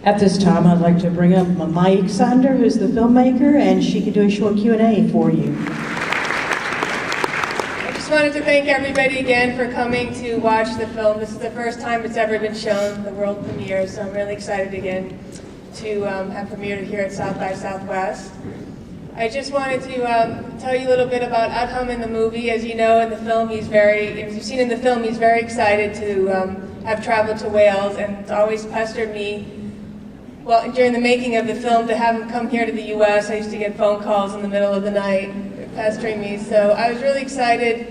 At this time, I'd like to bring up Mai Iskander, who's the filmmaker, and she could do a short Q&A for you. I just wanted to thank everybody again for coming to watch the film. This is the first time it's ever been shown, the world premiere, so I'm really excited again to have premiered here at South by Southwest. I just wanted to tell you a little bit about Adham in the movie. As you know, in the film, as you've seen in the film, he's very excited to have traveled to Wales, and it's always pestered me. Well, during the making of the film, to have him come here to the U.S., I used to get phone calls in the middle of the night pestering me. So I was really excited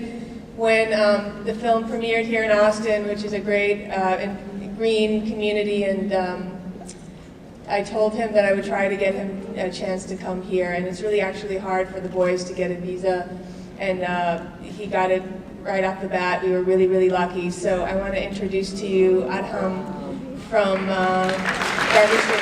when the film premiered here in Austin, which is a great green community, and I told him that I would try to get him a chance to come here. And it's really actually hard for the boys to get a visa, and he got it right off the bat. We were really, really lucky. So I want to introduce to you Adham from Garbage Day.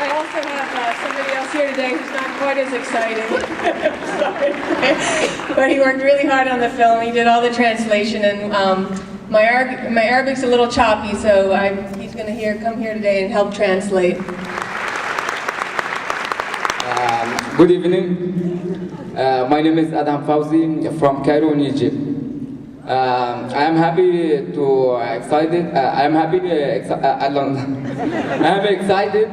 I also have somebody else here today who's not quite as exciting. Sorry. But he worked really hard on the film. He did all the translation, and my Arabic's a little choppy, so he's going to come here today and help translate. Good evening. My name is Adham Fauzi from Cairo in Egypt. I am happy to excited. I am happy I'm excited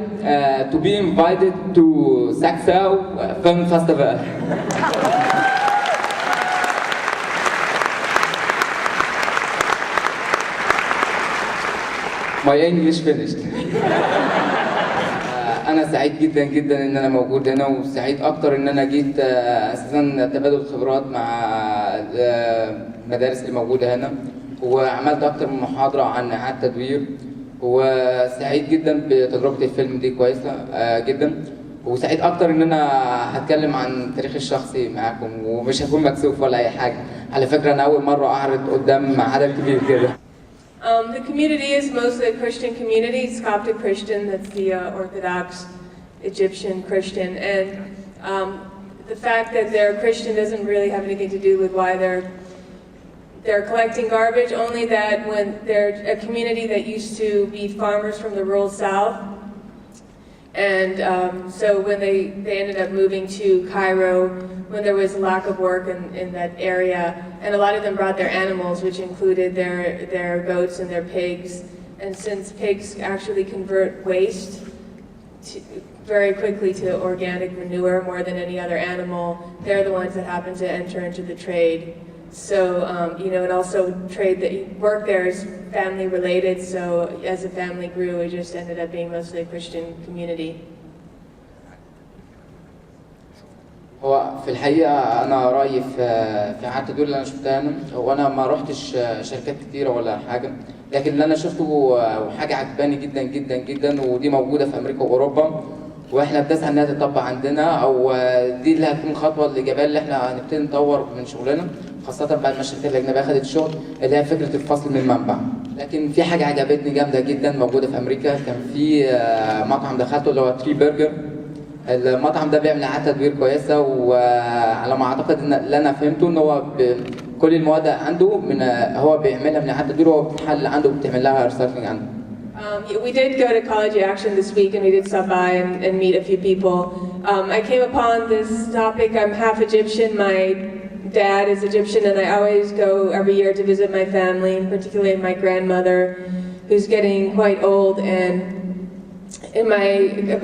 to be invited to SXSW Film Festival. My English finished. أنا سعيد جدا جدا إن أنا موجود هنا، وسعيد أكتر إن أنا جيت أساسا تبادل خبرات مع المدارس اللي موجودة هنا، وعملت أكتر من محاضرة عن إعادة تدوير، وسعيد جدا بتجربة الفيلم دي كويسة جدا، وسعيد أكتر إن أنا هتكلم عن تاريخي الشخصي معاكم، ومش هكون مكسوف ولا أي حاجة. على فكرة أنا أول مرة أعرض قدام عدد كبير كده. The community is mostly a Christian community. It's Coptic Christian, that's the Orthodox Egyptian Christian. And the fact that they're Christian doesn't really have anything to do with why they're collecting garbage, only that when they're a community that used to be farmers from the rural South. And so when they ended up moving to Cairo, when there was a lack of work in that area, and a lot of them brought their animals, which included their goats and their pigs. And since pigs actually convert waste very quickly to organic manure more than any other animal, they're the ones that happen to enter into the trade. So, and also work there is family related, so as the family grew, it just ended up being mostly a Christian community. هو في الحقيقة أنا رأيي في إعادة التدوير اللي أنا شفتها هنا، هو أنا ما رحتش شركات كتيرة ولا حاجة، لكن اللي أنا شفته وحاجة عجباني جدا جدا جدا، ودي موجودة في أمريكا وأوروبا، وإحنا بنسعى إنها تطبق عندنا، أو دي اللي هتكون الخطوة الإيجابية اللي إحنا هنبتدي نطور من شغلنا، خاصة بعد ما الشركات الأجنبية أخدت الشغل، اللي هي فكرة الفصل من المنبع. لكن في حاجة عجبتني جامدة جدا موجودة في أمريكا، كان في مطعم دخلته اللي هو تري برجر. المطعم ده بيعمل إعادة تدوير كويسة، وعلى ما أعتقد إن اللي أنا فهمته إن هو كل المواد عنده هو بيعملها من إعادة تدوير، وهو بتتحل عنده وبتعمل لها ريسايكلينج عنده. We did go to College Action this week, and we did stop by and meet a few people. I came upon this topic. I'm half Egyptian. My dad is Egyptian, and I always go every year to visit my family, particularly my grandmother, who's getting quite old. And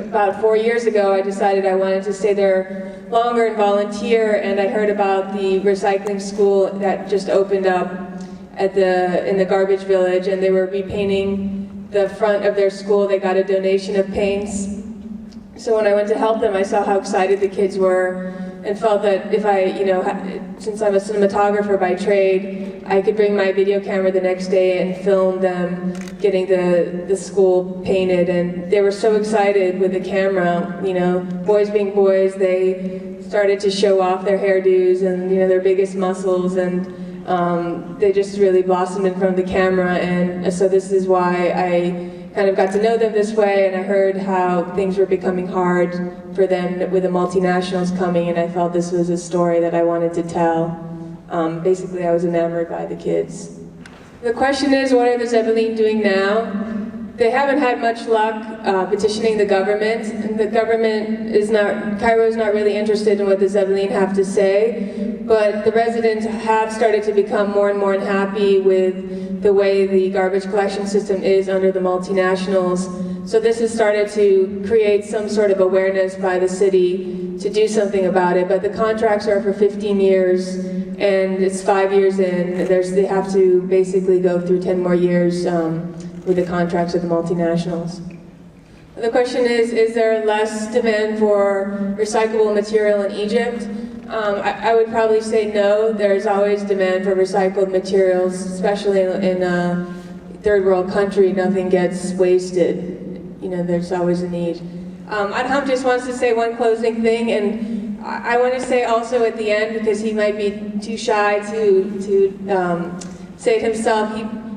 about 4 years ago, I decided I wanted to stay there longer and volunteer, and I heard about the recycling school that just opened up in the garbage village, and they were repainting the front of their school. They got a donation of paints. So when I went to help them, I saw how excited the kids were, and felt that if I, since I'm a cinematographer by trade, I could bring my video camera the next day and film them getting the school painted. And they were so excited with the camera, boys being boys, they started to show off their hairdos and their biggest muscles, and they just really blossomed in front of the camera. And so this is why I kind of got to know them this way, and I heard how things were becoming hard for them with the multinationals coming, and I felt this was a story that I wanted to tell. Basically, I was enamored by the kids. The question is, what are the Zebelin doing now? They haven't had much luck petitioning the government, and the government is not, Cairo is not really interested in what the Zebelin have to say, but the residents have started to become more and more unhappy with the way the garbage collection system is under the multinationals. So this has started to create some sort of awareness by the city to do something about it, but the contracts are for 15 years, and it's 5 years in. They have to basically go through 10 more years with the contracts with the multinationals. The question is there less demand for recyclable material in Egypt? I would probably say no. There's always demand for recycled materials, especially in a third world country. Nothing gets wasted. You know, there's always a need. Adham just wants to say one closing thing, and I want to say also at the end, because he might be too shy to say it himself,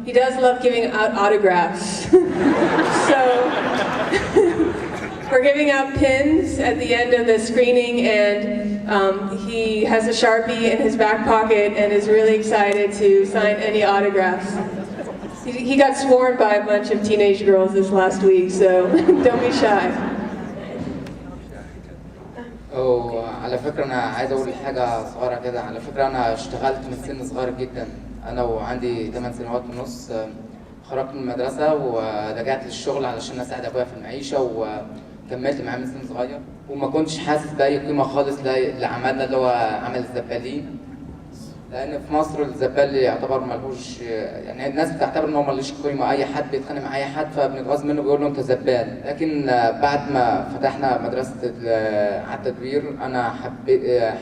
he does love giving out autographs. So we're giving out pins at the end of the screening, and he has a Sharpie in his back pocket and is really excited to sign any autographs. He got sworn by a bunch of teenage girls this last week, so don't be shy. على فكرة أنا عايز أقول حاجة صغيرة كده. على فكرة أنا اشتغلت من سن صغير جدا. أنا وعندي 8 سنوات ونص خرجت من المدرسة ورجعت للشغل علشان أساعد أبويا في المعيشة، وكملت معاه من سن صغير، وما كنتش حاسس بأي قيمة خالص لعملنا اللي هو عمل الزبالين. لأن في مصر الزبال يعتبر ملهوش، يعني الناس بتعتبر إن هو ملوش قيمة، أي حد بيتخانق مع أي حد فبنتغاظ منه بيقول له أنت زبال. لكن بعد ما فتحنا مدرسة على التدوير أنا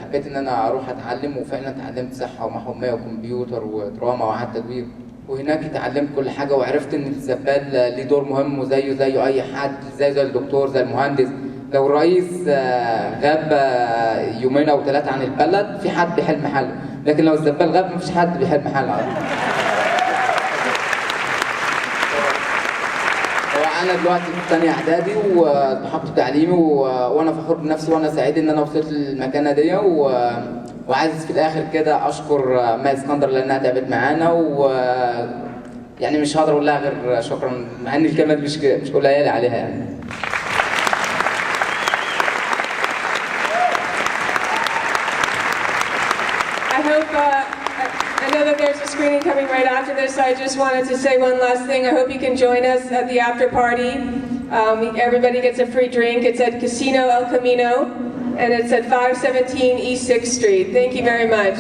حبيت إن أنا أروح أتعلم، وفعلا اتعلمت صحة ومحومية وكمبيوتر ودراما وعلى التدوير، وهناك اتعلمت كل حاجة وعرفت إن الزبال ليه دور مهم وزيه أي حد، زي الدكتور زي المهندس. لو الرئيس غاب يومين أو 3 عن البلد في حد بيحل محله، لكن لو الزبال غاب مفيش حد بيحل محله. أنا دلوقتي في تانية إعدادي واتحطت تعليمي وأنا فخور بنفسي وأنا سعيد إن أنا وصلت للمكانة دي، وعايز في الآخر كده أشكر ماي اسكندر لأنها تعبت معانا، يعني مش هقدر أقول لها غير شكرا، مع إن الكلمة مش قليلة عليها يعني. I know that there's a screening coming right after this, so I just wanted to say one last thing. I hope you can join us at the after party. Everybody gets a free drink. It's at Casino El Camino, and it's at 517 East 6th Street. Thank you very much.